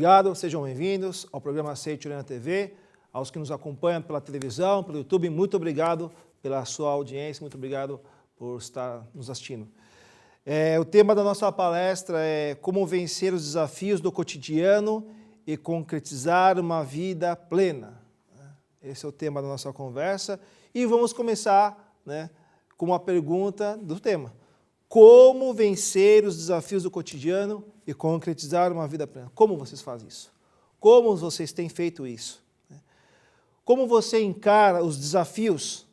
obrigado, sejam bem-vindos ao programa Aceite Urena TV, aos que nos acompanham pela televisão, pelo YouTube, muito obrigado pela sua audiência, muito obrigado por estar nos assistindo. O tema da nossa palestra é como vencer os desafios do cotidiano e concretizar uma vida plena. Esse é o tema da nossa conversa e vamos começar, com uma pergunta do tema. Como vencer os desafios do cotidiano e concretizar uma vida plena? Como vocês fazem isso? Como vocês têm feito isso? Como você encara os desafios?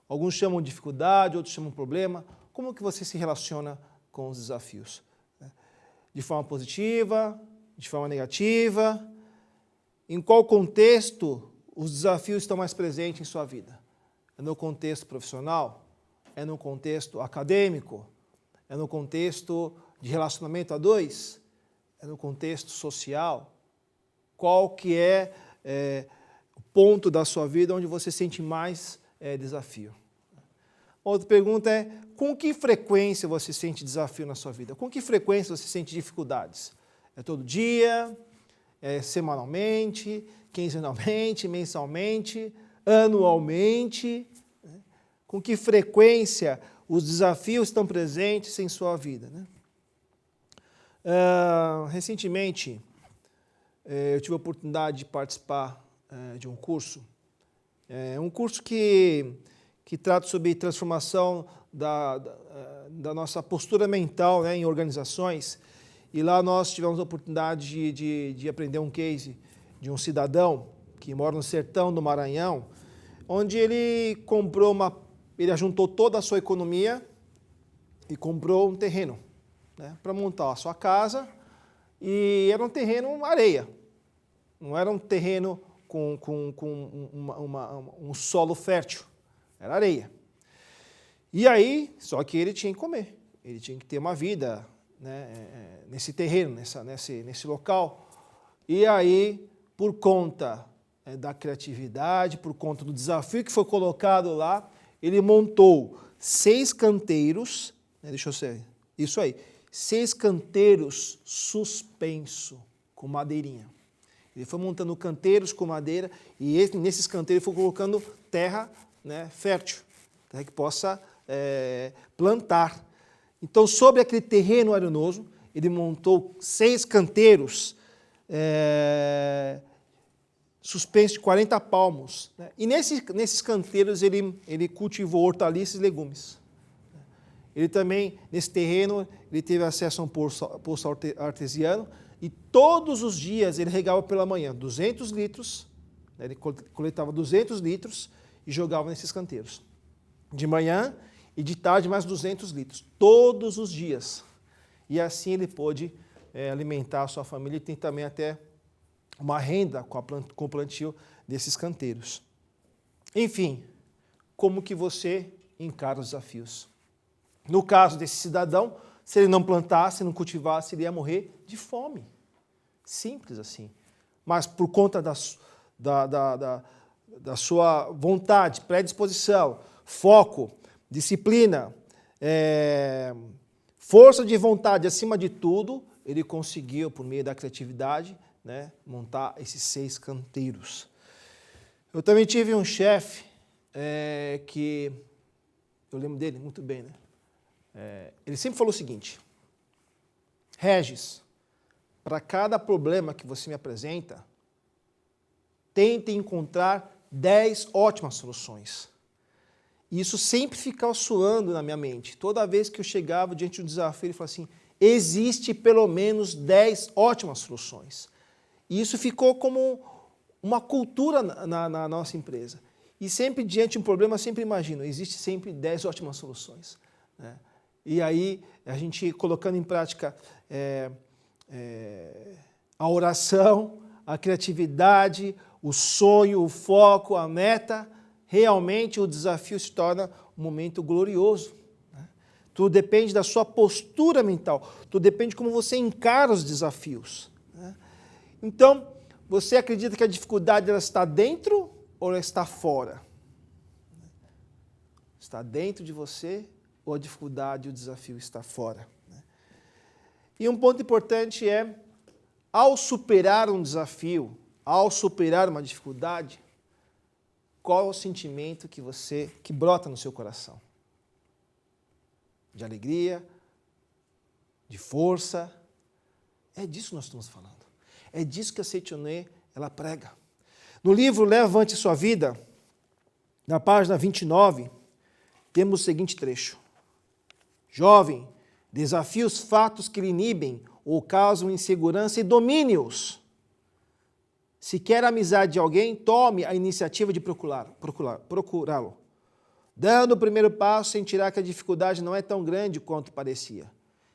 Alguns chamam de dificuldade, outros chamam de problema. Como que você se relaciona com os desafios? De forma positiva, de forma negativa? Em qual contexto os desafios estão mais presentes em sua vida? É no contexto profissional? É no contexto acadêmico? É no contexto de relacionamento a dois? É no contexto social? Qual que é o ponto da sua vida onde você sente mais desafio? Outra pergunta é, com que frequência você sente desafio na sua vida? Com que frequência você sente dificuldades? É todo dia? É semanalmente? Quinzenalmente? Mensalmente? Anualmente? Com que frequência os desafios estão presentes em sua vida? Recentemente, eu tive a oportunidade de participar de um curso. Um curso que trata sobre transformação da nossa postura mental em organizações. E lá nós tivemos a oportunidade de aprender um case de um cidadão que mora no sertão do Maranhão, onde ele ele ajuntou toda a sua economia e comprou um terreno para montar a sua casa, e era um terreno areia, não era um terreno com um solo fértil, era areia. E aí, só que ele tinha que comer, ele tinha que ter uma vida nesse terreno, nesse local. E aí, por conta da criatividade, por conta do desafio que foi colocado lá, ele montou 6 canteiros, deixa eu ser, isso aí, 6 canteiros suspenso, com madeirinha. Ele foi montando canteiros com madeira e nesses canteiros ele foi colocando terra fértil, terra que possa plantar. Então, sobre aquele terreno arenoso, ele montou 6 canteiros suspenso de 40 palmos. E nesses canteiros ele cultivou hortaliças e legumes. Ele também, nesse terreno, ele teve acesso a um poço artesiano e todos os dias ele regava pela manhã 200 litros, ele coletava 200 litros e jogava nesses canteiros. De manhã e de tarde mais 200 litros, todos os dias. E assim ele pôde alimentar a sua família e tem também até uma renda com o plantio desses canteiros. Enfim, como que você encara os desafios? No caso desse cidadão, se ele não plantasse, não cultivasse, ele ia morrer de fome. Simples assim. Mas por conta da sua vontade, predisposição, foco, disciplina, força de vontade acima de tudo, ele conseguiu, por meio da criatividade, montar esses 6 canteiros. Eu também tive um chefe que, eu lembro dele muito bem, ele sempre falou o seguinte: Regis, para cada problema que você me apresenta, tente encontrar 10 ótimas soluções. E isso sempre ficava soando na minha mente. Toda vez que eu chegava diante de um desafio, ele falava assim, existe pelo menos 10 ótimas soluções. E isso ficou como uma cultura na nossa empresa. E sempre diante de um problema, sempre imagino, existe sempre 10 ótimas soluções. E aí, a gente colocando em prática a oração, a criatividade, o sonho, o foco, a meta, realmente o desafio se torna um momento glorioso. Tudo depende da sua postura mental, tudo depende de como você encara os desafios. Então, você acredita que a dificuldade ela está dentro ou ela está fora? Está dentro de você ou a dificuldade, o desafio está fora? E um ponto importante é Ao superar um desafio, ao superar uma dificuldade, qual é o sentimento que brota no seu coração? De alegria, de força. É disso que nós estamos falando. É disso que a Seitonê, ela prega. No livro Levante Sua Vida, na página 29, temos o seguinte trecho. Jovem, desafie os fatos que lhe inibem ou causam insegurança e domine-os. Se quer a amizade de alguém, tome a iniciativa de procurá-lo. Dando o primeiro passo, sentirá que a dificuldade não é tão grande quanto parecia.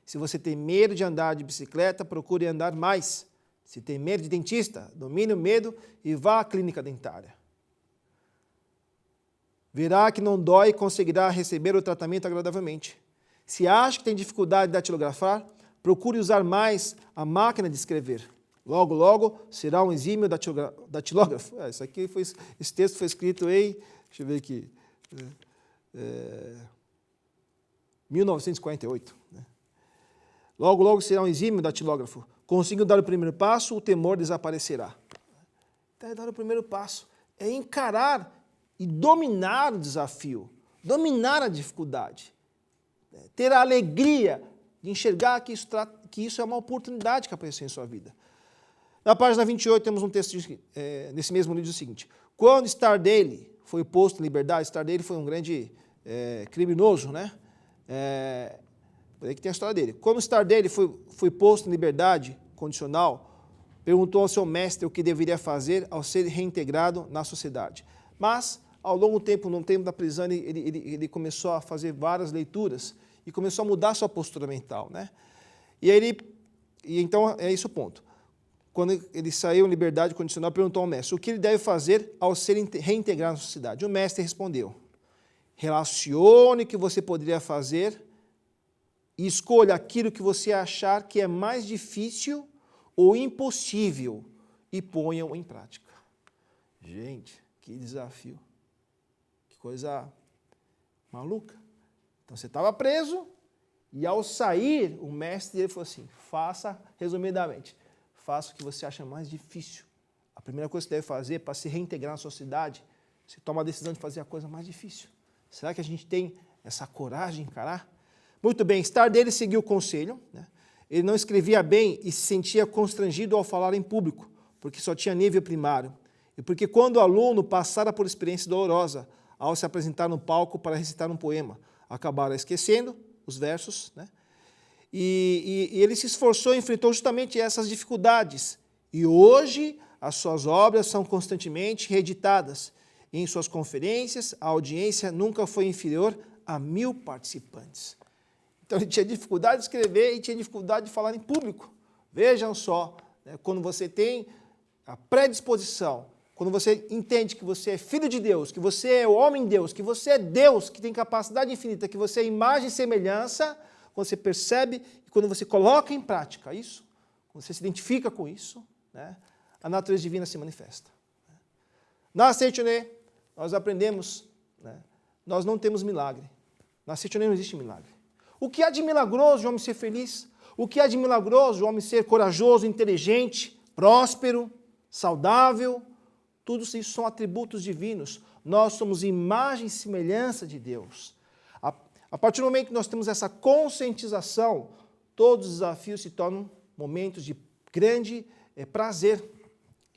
Se você tem medo de andar de bicicleta, procure andar mais. Se tem medo de dentista, domine o medo e vá à clínica dentária. Verá que não dói e conseguirá receber o tratamento agradavelmente. Se acha que tem dificuldade de datilografar, procure usar mais a máquina de escrever. Logo, logo, será um exímio datilógrafo. Esse texto foi escrito em, deixa eu ver aqui, 1948. Né? Logo, logo será um exímio datilógrafo. Conseguindo dar o primeiro passo, o temor desaparecerá. Então, é dar o primeiro passo. É encarar e dominar o desafio, dominar a dificuldade. Ter a alegria de enxergar que isso é uma oportunidade que apareceu em sua vida. Na página 28 temos um texto, nesse mesmo livro, o seguinte. Quando Stardale foi posto em liberdade, Stardale foi um grande criminoso, né? Por aí que tem a história dele. Quando Stardale foi posto em liberdade condicional, perguntou ao seu mestre o que deveria fazer ao ser reintegrado na sociedade. Mas, ao longo do tempo, no tempo da prisão, ele começou a fazer várias leituras e começou a mudar sua postura mental, né? Então, é esse o ponto. Quando ele saiu em liberdade condicional, perguntou ao mestre o que ele deve fazer ao ser reintegrado na sociedade. O mestre respondeu, relacione o que você poderia fazer e escolha aquilo que você achar que é mais difícil ou impossível e ponha-o em prática. Gente, que desafio. Que coisa maluca. Então você estava preso e ao sair, o mestre dele falou assim, faça, resumidamente, faça o que você acha mais difícil. A primeira coisa que você deve fazer para se reintegrar na sociedade, você toma a decisão de fazer a coisa mais difícil. Será que a gente tem essa coragem de encarar? Muito bem, Stardale seguiu o conselho, né? Ele não escrevia bem e se sentia constrangido ao falar em público, porque só tinha nível primário. E porque quando o aluno passara por experiência dolorosa ao se apresentar no palco para recitar um poema, acabaram esquecendo os versos, né? E ele se esforçou e enfrentou justamente essas dificuldades. E hoje as suas obras são constantemente reeditadas. E em suas conferências, a audiência nunca foi inferior a 1000 participantes. Então ele tinha dificuldade de escrever e tinha dificuldade de falar em público. Vejam só, né, quando você tem a predisposição, quando você entende que você é filho de Deus, que você é o homem de Deus, que você é Deus, que tem capacidade infinita, que você é imagem e semelhança, quando você percebe e quando você coloca em prática isso, quando você se identifica com isso, né, a natureza divina se manifesta. Na Seitonê, nós aprendemos, né, nós não temos milagre. Na Seitonê não existe milagre. O que há de milagroso o homem ser feliz? O que há de milagroso o homem ser corajoso, inteligente, próspero, saudável? Tudo isso são atributos divinos. Nós somos imagem e semelhança de Deus. A partir do momento que nós temos essa conscientização, todos os desafios se tornam momentos de grande prazer.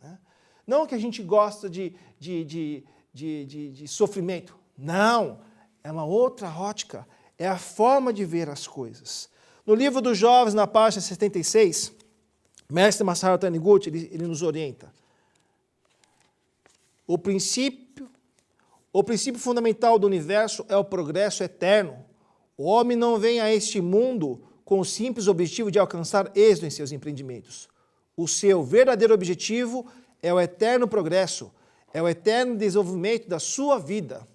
Né? Não que a gente gosta de sofrimento. Não, é uma outra ótica. É a forma de ver as coisas. No livro dos jovens, na página 76, mestre Masaharu Taniguchi, ele nos orienta. O princípio fundamental do universo é o progresso eterno. O homem não vem a este mundo com o simples objetivo de alcançar êxito em seus empreendimentos. O seu verdadeiro objetivo é o eterno progresso, é o eterno desenvolvimento da sua vida.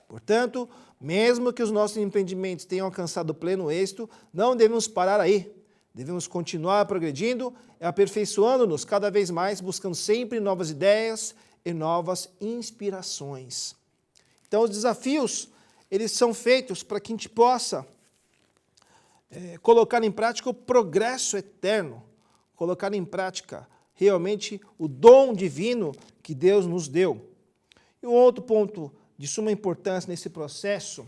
Portanto, mesmo que os nossos empreendimentos tenham alcançado pleno êxito, não devemos parar aí. Devemos continuar progredindo e aperfeiçoando-nos cada vez mais, buscando sempre novas ideias e novas inspirações. Então, os desafios, eles são feitos para que a gente possa colocar em prática o progresso eterno, colocar em prática realmente o dom divino que Deus nos deu. E um outro ponto de suma importância nesse processo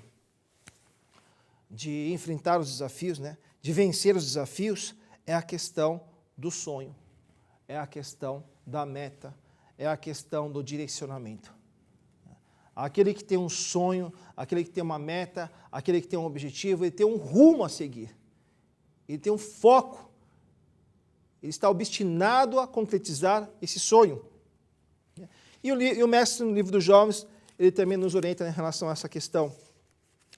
de enfrentar os desafios, né, de vencer os desafios, é a questão do sonho, é a questão da meta, é a questão do direcionamento. Aquele que tem um sonho, aquele que tem uma meta, aquele que tem um objetivo, ele tem um rumo a seguir, ele tem um foco, ele está obstinado a concretizar esse sonho. E o mestre no livro dos jovens, ele também nos orienta em relação a essa questão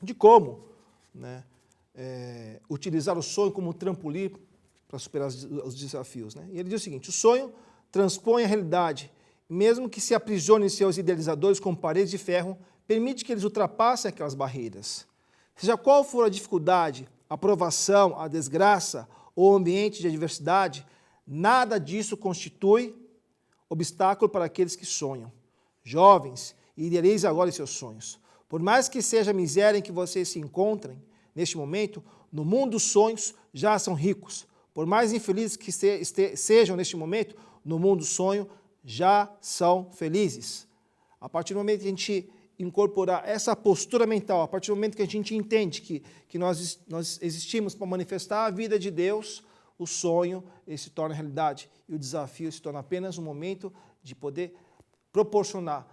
de como, né, utilizar o sonho como um trampolim para superar os desafios. Né? E ele diz o seguinte: o sonho transpõe a realidade, mesmo que se aprisione seus idealizadores com paredes de ferro, permite que eles ultrapassem aquelas barreiras. Seja qual for a dificuldade, a provação, a desgraça ou o ambiente de adversidade, nada disso constitui obstáculo para aqueles que sonham. Jovens, idealizem agora os seus sonhos. Por mais que seja a miséria em que vocês se encontrem, neste momento, no mundo dos sonhos já são ricos. Por mais infelizes que sejam neste momento, no mundo do sonho já são felizes. A partir do momento que a gente incorporar essa postura mental, a partir do momento que a gente entende que nós existimos para manifestar a vida de Deus, o sonho ele se torna realidade e o desafio se torna apenas um momento de poder proporcionar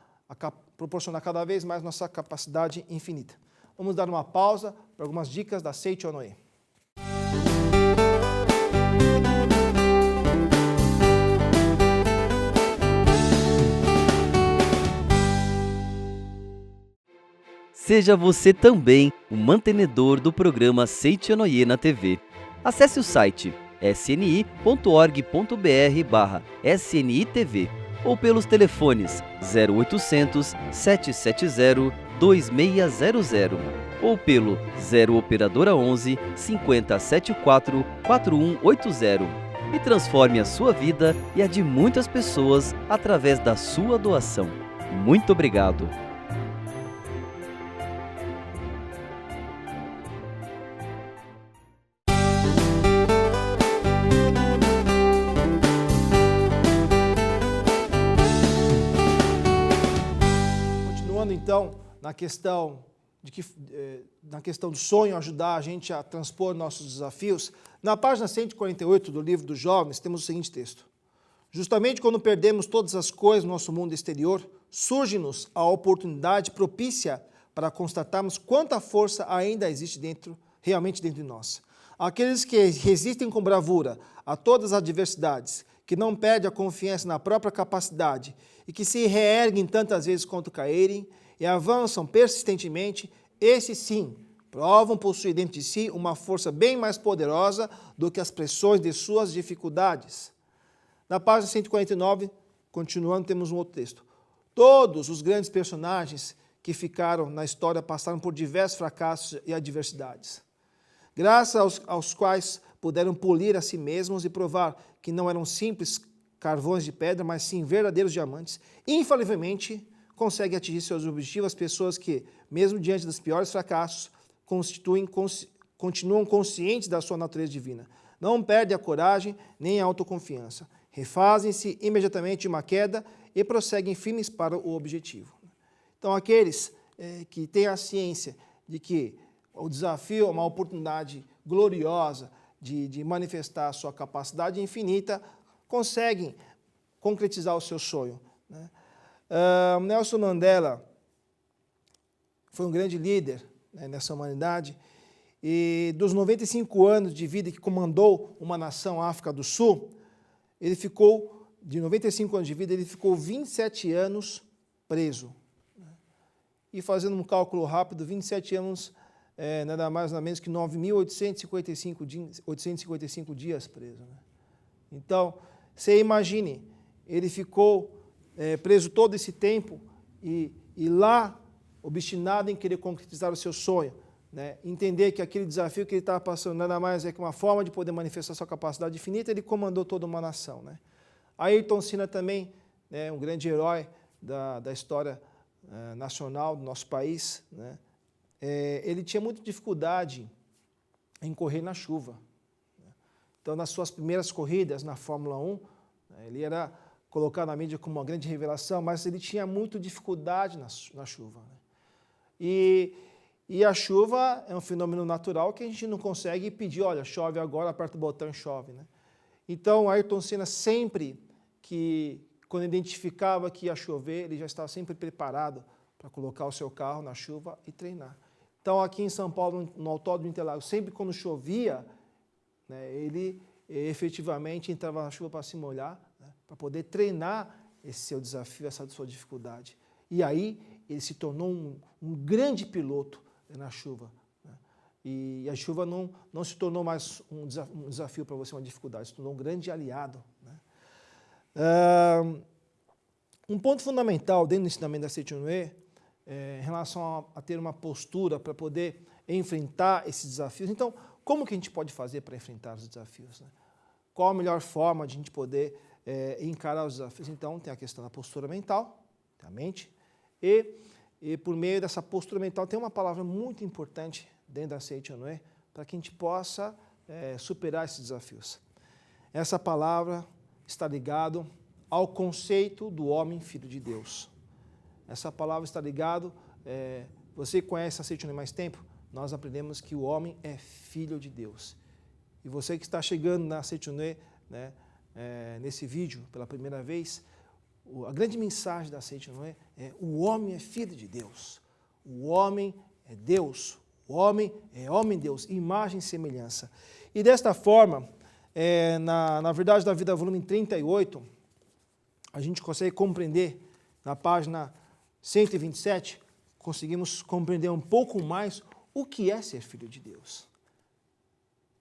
cada vez mais nossa capacidade infinita. Vamos dar uma pausa para algumas dicas da Seiichi Onoe. Seja você também um mantenedor do programa Seiichi Onoe na TV. Acesse o site sni.org.br/snitv ou pelos telefones 0800 770 2600 ou pelo 0 operadora 11 5074 4180 e transforme a sua vida e a de muitas pessoas através da sua doação. Muito obrigado! Então, na questão do sonho, ajudar a gente a transpor nossos desafios, na página 148 do livro dos jovens, temos o seguinte texto: justamente quando perdemos todas as coisas no nosso mundo exterior, surge-nos a oportunidade propícia para constatarmos quanta força ainda existe realmente dentro de nós. Aqueles que resistem com bravura a todas as adversidades, que não perdem a confiança na própria capacidade e que se reerguem tantas vezes quanto caírem e avançam persistentemente, esses sim provam possuir dentro de si uma força bem mais poderosa do que as pressões de suas dificuldades. Na página 149, continuando, temos um outro texto. Todos os grandes personagens que ficaram na história passaram por diversos fracassos e adversidades, graças aos quais puderam polir a si mesmos e provar que não eram simples carvões de pedra, mas sim verdadeiros diamantes. Infalivelmente, conseguem atingir seus objetivos as pessoas que, mesmo diante dos piores fracassos, continuam conscientes da sua natureza divina. Não perdem a coragem nem a autoconfiança. Refazem-se imediatamente de uma queda e prosseguem firmes para o objetivo. Então, aqueles que têm a ciência de que o desafio é uma oportunidade gloriosa de manifestar a sua capacidade infinita, conseguem concretizar o seu sonho. Né? Nelson Mandela foi um grande líder, né, nessa humanidade, e dos 95 anos de vida que comandou uma nação, a África do Sul, de 95 anos de vida, ele ficou 27 anos preso. E fazendo um cálculo rápido, 27 anos, nada mais nada menos que 9.855 dias preso. Né? Então, você imagine, ele ficou preso todo esse tempo e lá, obstinado em querer concretizar o seu sonho, né? Entender que aquele desafio que ele estava passando nada mais é que uma forma de poder manifestar sua capacidade infinita, ele comandou toda uma nação. Né? Ayrton Senna também, né, um grande herói da história nacional do nosso país, né? Ele tinha muita dificuldade em correr na chuva. Então, nas suas primeiras corridas na Fórmula 1, ele era colocado na mídia como uma grande revelação, mas ele tinha muita dificuldade na chuva. E a chuva é um fenômeno natural que a gente não consegue pedir, olha, chove agora, aperta o botão e chove. Então, Ayrton Senna sempre quando identificava que ia chover, ele já estava sempre preparado para colocar o seu carro na chuva e treinar. Então, aqui em São Paulo, no Autódromo Interlagos, sempre quando chovia, ele efetivamente entrava na chuva para se molhar, para poder treinar esse seu desafio, essa sua dificuldade. E aí, ele se tornou um grande piloto na chuva. E a chuva não se tornou mais um desafio para você, uma dificuldade, se tornou um grande aliado. Um ponto fundamental dentro do ensinamento da Seichonoe, em relação a ter uma postura para poder enfrentar esses desafios. Então, como que a gente pode fazer para enfrentar os desafios? Qual a melhor forma de a gente poder encarar os desafios? Então, tem a questão da postura mental, da mente, e por meio dessa postura mental tem uma palavra muito importante dentro da Seichonoe para que a gente possa superar esses desafios. Essa palavra está ligada ao conceito do homem filho de Deus. Essa palavra está ligada, você conhece a Seichonoe há mais tempo? Nós aprendemos que o homem é filho de Deus. E você que está chegando na Seichonoe, nesse vídeo pela primeira vez, a grande mensagem da Seichonoe é: o homem é filho de Deus. O homem é Deus. O homem é homem-Deus, imagem e semelhança. E desta forma, na Verdade da Vida, volume 38, a gente consegue compreender, na página 127, conseguimos compreender um pouco mais o que é ser filho de Deus.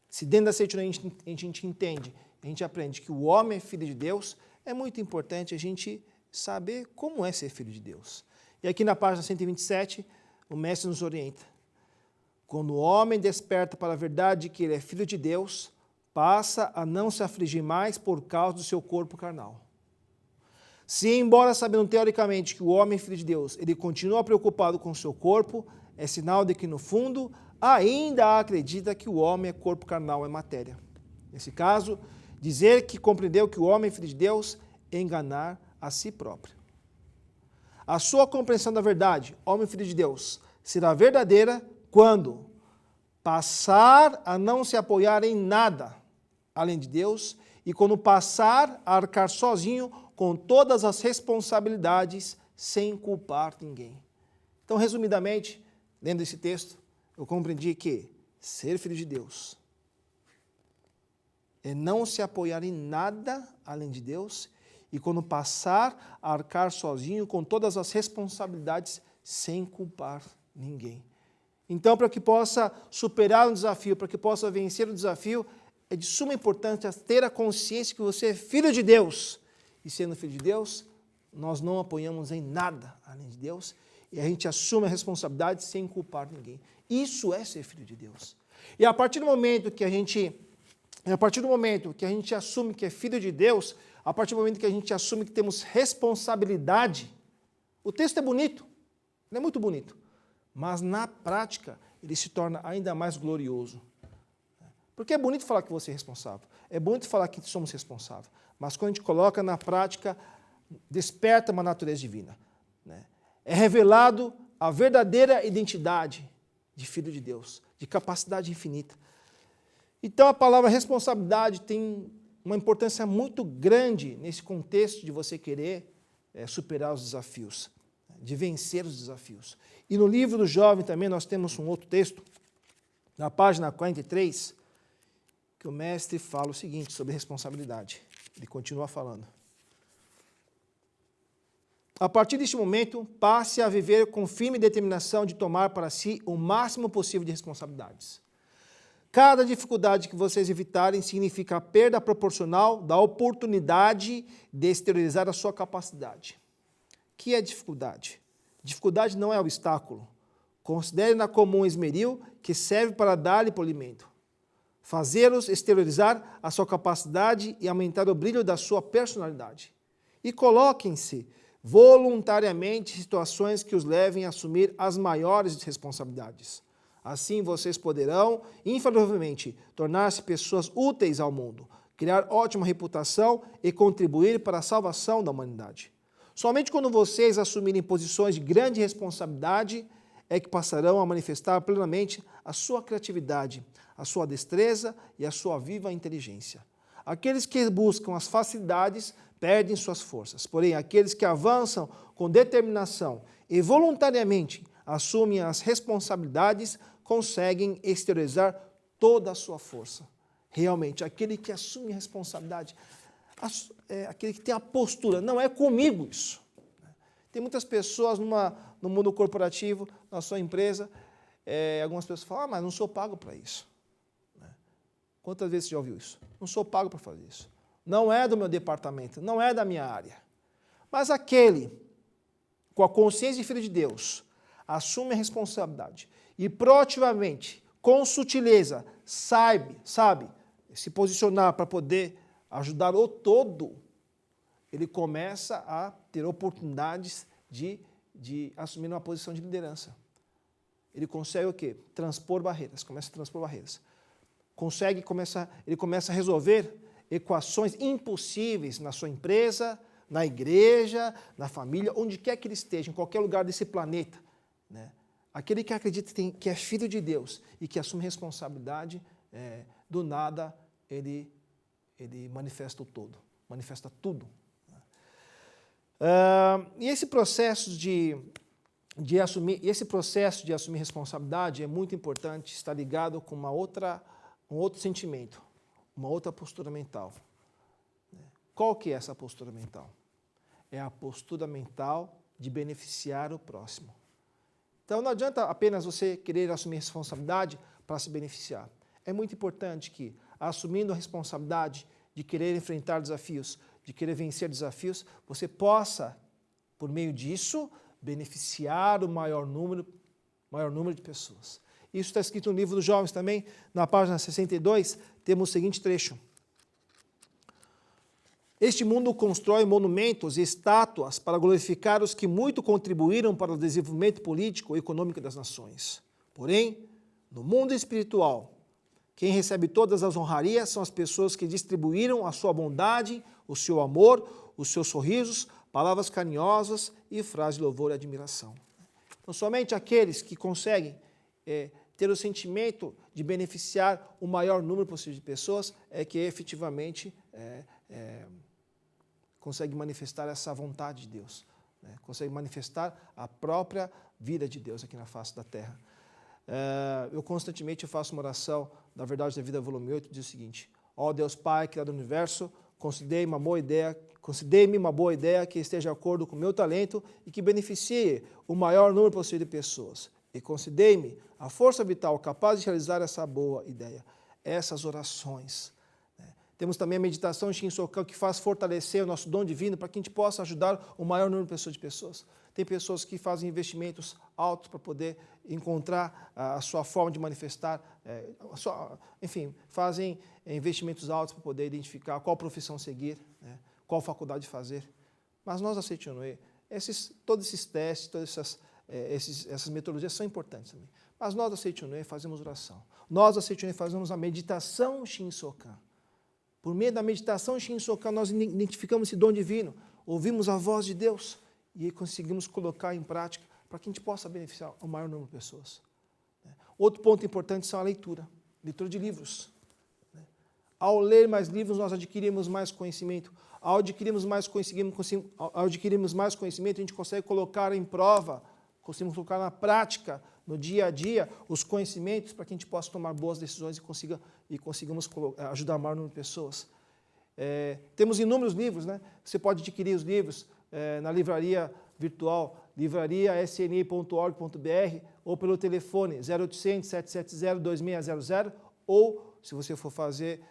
Se dentro da Seichonoe a gente entende, a gente aprende que o homem é filho de Deus, é muito importante a gente saber como é ser filho de Deus. E aqui na página 127, o mestre nos orienta. Quando o homem desperta para a verdade de que ele é filho de Deus, passa a não se afligir mais por causa do seu corpo carnal. Se, embora sabendo teoricamente que o homem é filho de Deus, ele continua preocupado com o seu corpo, é sinal de que, no fundo, ainda acredita que o homem é corpo carnal, é matéria. Nesse caso, dizer que compreendeu que o homem é filho de Deus é enganar a si próprio. A sua compreensão da verdade, homem filho de Deus, será verdadeira quando passar a não se apoiar em nada além de Deus e quando passar a arcar sozinho com todas as responsabilidades sem culpar ninguém. Então, resumidamente, lendo esse texto, eu compreendi que ser filho de Deus é não se apoiar em nada além de Deus e quando passar a arcar sozinho com todas as responsabilidades sem culpar ninguém. Então, para que possa superar um desafio, para que possa vencer o desafio, é de suma importância ter a consciência que você é filho de Deus. E sendo filho de Deus, nós não apoiamos em nada além de Deus e a gente assume a responsabilidade sem culpar ninguém. Isso é ser filho de Deus. E a partir do momento que a gente assume que é filho de Deus, a partir do momento que a gente assume que temos responsabilidade, o texto é bonito, ele é muito bonito, mas na prática ele se torna ainda mais glorioso. Porque é bonito falar que você é responsável, é bonito falar que somos responsáveis, mas quando a gente coloca na prática, desperta uma natureza divina. É revelado a verdadeira identidade de filho de Deus, de capacidade infinita. Então a palavra responsabilidade tem uma importância muito grande nesse contexto de você querer superar os desafios, de vencer os desafios. E no livro do jovem também nós temos um outro texto, na página 43, que o mestre fala o seguinte sobre responsabilidade. Ele continua falando. A partir deste momento, passe a viver com firme determinação de tomar para si o máximo possível de responsabilidades. Cada dificuldade que vocês evitarem significa a perda proporcional da oportunidade de exteriorizar a sua capacidade. O que é dificuldade? Dificuldade não é obstáculo. Considere-na como um esmeril que serve para dar-lhe polimento. Fazê-los exteriorizar a sua capacidade e aumentar o brilho da sua personalidade. E coloquem-se voluntariamente em situações que os levem a assumir as maiores responsabilidades. Assim vocês poderão, infalivelmente, tornar-se pessoas úteis ao mundo, criar ótima reputação e contribuir para a salvação da humanidade. Somente quando vocês assumirem posições de grande responsabilidade é que passarão a manifestar plenamente a sua criatividade, a sua destreza e a sua viva inteligência. Aqueles que buscam as facilidades perdem suas forças, porém aqueles que avançam com determinação e voluntariamente assumem as responsabilidades conseguem exteriorizar toda a sua força. Realmente, aquele que assume a responsabilidade, aquele que tem a postura, não é comigo isso. Tem muitas pessoas no mundo corporativo, na sua empresa, algumas pessoas falam, mas não sou pago para isso. Quantas vezes você já ouviu isso? Não sou pago para fazer isso. Não é do meu departamento, não é da minha área. Mas aquele, com a consciência de filho de Deus, assume a responsabilidade e proativamente, com sutileza, sabe se posicionar para poder ajudar o todo, ele começa a ter oportunidades de assumir uma posição de liderança. Ele consegue o quê? Transpor barreiras, começa a transpor barreiras. Ele começa a resolver equações impossíveis na sua empresa, na igreja, na família, onde quer que ele esteja, em qualquer lugar desse planeta. Né? Aquele que acredita que é filho de Deus e que assume responsabilidade, do nada ele manifesta o todo, manifesta tudo. E esse processo de assumir responsabilidade é muito importante, está ligado com um outro sentimento, uma outra postura mental. Qual que é essa postura mental? É a postura mental de beneficiar o próximo. Então não adianta apenas você querer assumir responsabilidade para se beneficiar. É muito importante que, assumindo a responsabilidade de querer enfrentar desafios, de querer vencer desafios, você possa, por meio disso, beneficiar o maior número de pessoas. Isso está escrito no livro dos jovens também, na página 62, temos o seguinte trecho. Este mundo constrói monumentos e estátuas para glorificar os que muito contribuíram para o desenvolvimento político e econômico das nações. Porém, no mundo espiritual, quem recebe todas as honrarias são as pessoas que distribuíram a sua bondade, o seu amor, os seus sorrisos, palavras carinhosas e frases de louvor e admiração. Então, somente aqueles que conseguem ter o sentimento de beneficiar o maior número possível de pessoas é que efetivamente consegue manifestar essa vontade de Deus, né? Consegue manifestar a própria vida de Deus aqui na face da terra. Eu constantemente faço uma oração da Verdade da Vida, volume 8, diz o seguinte: ó Deus Pai, Criador do Universo, concedei-me uma boa ideia que esteja de acordo com o meu talento e que beneficie o maior número possível de pessoas. E concedei-me a força vital capaz de realizar essa boa ideia. Essas orações. Temos também a meditação Shinsokan, que faz fortalecer o nosso dom divino para que a gente possa ajudar o maior número de pessoas. Tem pessoas que fazem investimentos altos para poder encontrar a sua forma de manifestar, enfim, fazem investimentos altos para poder identificar qual profissão seguir, né, qual faculdade fazer. Mas nós, da Seichonoe, todos esses testes, todas essas metodologias são importantes também. Mas nós, da Seichonoe, fazemos oração. Nós, da Seichonoe, fazemos a meditação Shinsokan. Por meio da meditação Shinsokan, nós identificamos esse dom divino, ouvimos a voz de Deus e conseguimos colocar em prática para que a gente possa beneficiar o maior número de pessoas. Outro ponto importante são a leitura de livros. Ao ler mais livros, nós adquirimos mais conhecimento. Ao adquirirmos mais conhecimento, a gente consegue colocar em prova, conseguimos colocar na prática, no dia a dia, os conhecimentos para que a gente possa tomar boas decisões e consigamos ajudar o maior número de pessoas. Temos inúmeros livros, né? Você pode adquirir os livros na livraria virtual, livrariasni.org.br ou pelo telefone 0800 770 2600, ou se você for fazer,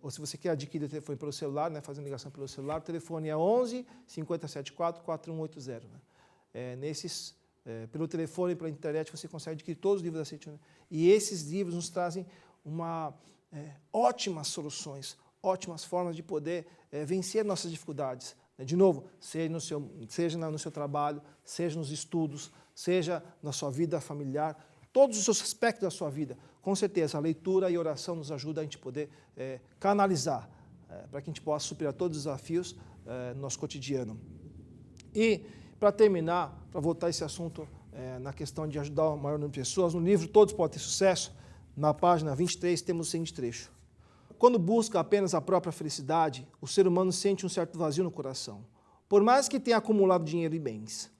ou se você quer adquirir o telefone pelo celular, né, fazendo ligação pelo celular, o telefone é 11 5074 4180. Né? Pelo telefone e pela internet você consegue adquirir todos os livros da Seichonoe. E esses livros nos trazem ótimas soluções, ótimas formas de poder vencer nossas dificuldades. De novo, seja no seu trabalho, seja nos estudos, seja na sua vida familiar, todos os seus aspectos da sua vida. Com certeza, a leitura e a oração nos ajuda a gente poder canalizar, para que a gente possa superar todos os desafios no nosso cotidiano. E, para terminar, para voltar a esse assunto, na questão de ajudar o maior número de pessoas, no livro Todos Podem Ter Sucesso, na página 23, temos o seguinte trecho. Quando busca apenas a própria felicidade, o ser humano sente um certo vazio no coração, por mais que tenha acumulado dinheiro e bens.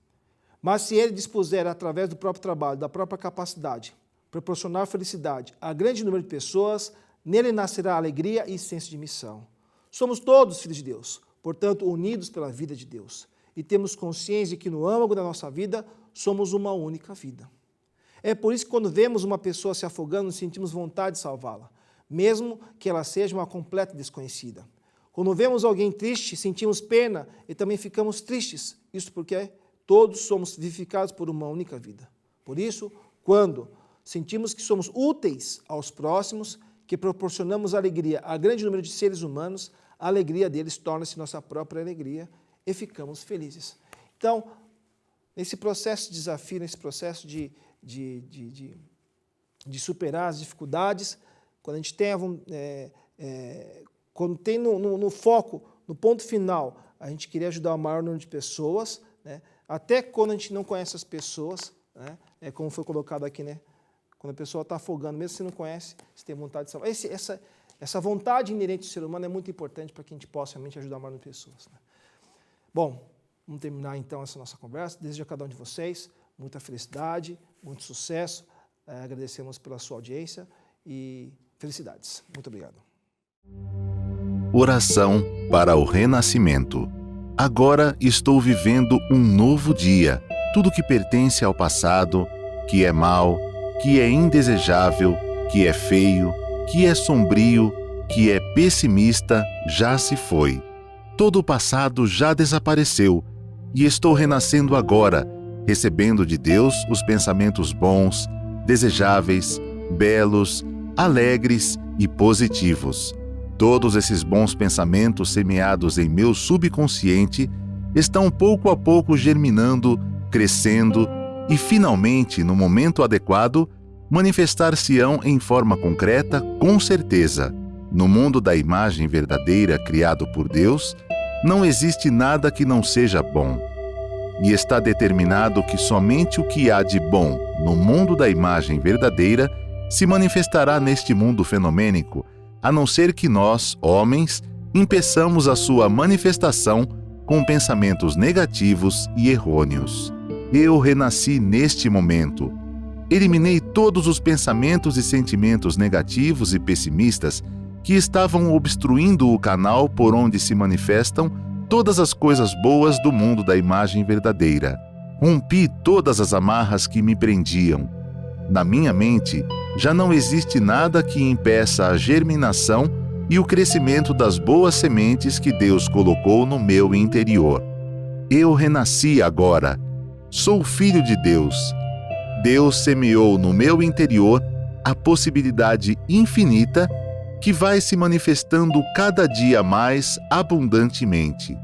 Mas se ele dispuser, através do próprio trabalho, da própria capacidade, proporcionar felicidade a grande número de pessoas, nele nascerá alegria e senso de missão. Somos todos filhos de Deus, portanto, unidos pela vida de Deus. E temos consciência de que no âmago da nossa vida, somos uma única vida. É por isso que quando vemos uma pessoa se afogando, sentimos vontade de salvá-la, mesmo que ela seja uma completa desconhecida. Quando vemos alguém triste, sentimos pena e também ficamos tristes. Isso porque todos somos vivificados por uma única vida. Por isso, quando sentimos que somos úteis aos próximos, que proporcionamos alegria a grande número de seres humanos, a alegria deles torna-se nossa própria alegria e ficamos felizes. Então, nesse processo de desafio, nesse processo de superar as dificuldades, quando a gente tem, quando tem no foco, no ponto final, a gente queria ajudar o maior número de pessoas, né? Até quando a gente não conhece as pessoas, né? Como foi colocado aqui, né? Quando a pessoa está afogando, mesmo se você não conhece, você tem vontade de salvar. Essa vontade inerente do ser humano é muito importante para que a gente possa realmente ajudar o maior número de pessoas, né? Bom, vamos terminar então essa nossa conversa. Desejo a cada um de vocês muita felicidade, muito sucesso. Agradecemos pela sua audiência e felicidades. Muito obrigado. Oração para o renascimento. Agora estou vivendo um novo dia. Tudo que pertence ao passado, que é mau, que é indesejável, que é feio, que é sombrio, que é pessimista, já se foi. Todo o passado já desapareceu e estou renascendo agora, recebendo de Deus os pensamentos bons, desejáveis, belos, alegres e positivos. Todos esses bons pensamentos semeados em meu subconsciente estão pouco a pouco germinando, crescendo e, finalmente, no momento adequado, manifestar-se-ão em forma concreta, com certeza. No mundo da imagem verdadeira criado por Deus, não existe nada que não seja bom. E está determinado que somente o que há de bom no mundo da imagem verdadeira se manifestará neste mundo fenomênico, a não ser que nós, homens, impeçamos a sua manifestação com pensamentos negativos e errôneos. Eu renasci neste momento. Eliminei todos os pensamentos e sentimentos negativos e pessimistas que estavam obstruindo o canal por onde se manifestam todas as coisas boas do mundo da imagem verdadeira. Rompi todas as amarras que me prendiam. Na minha mente, já não existe nada que impeça a germinação e o crescimento das boas sementes que Deus colocou no meu interior. Eu renasci agora. Sou filho de Deus. Deus semeou no meu interior a possibilidade infinita que vai se manifestando cada dia mais abundantemente.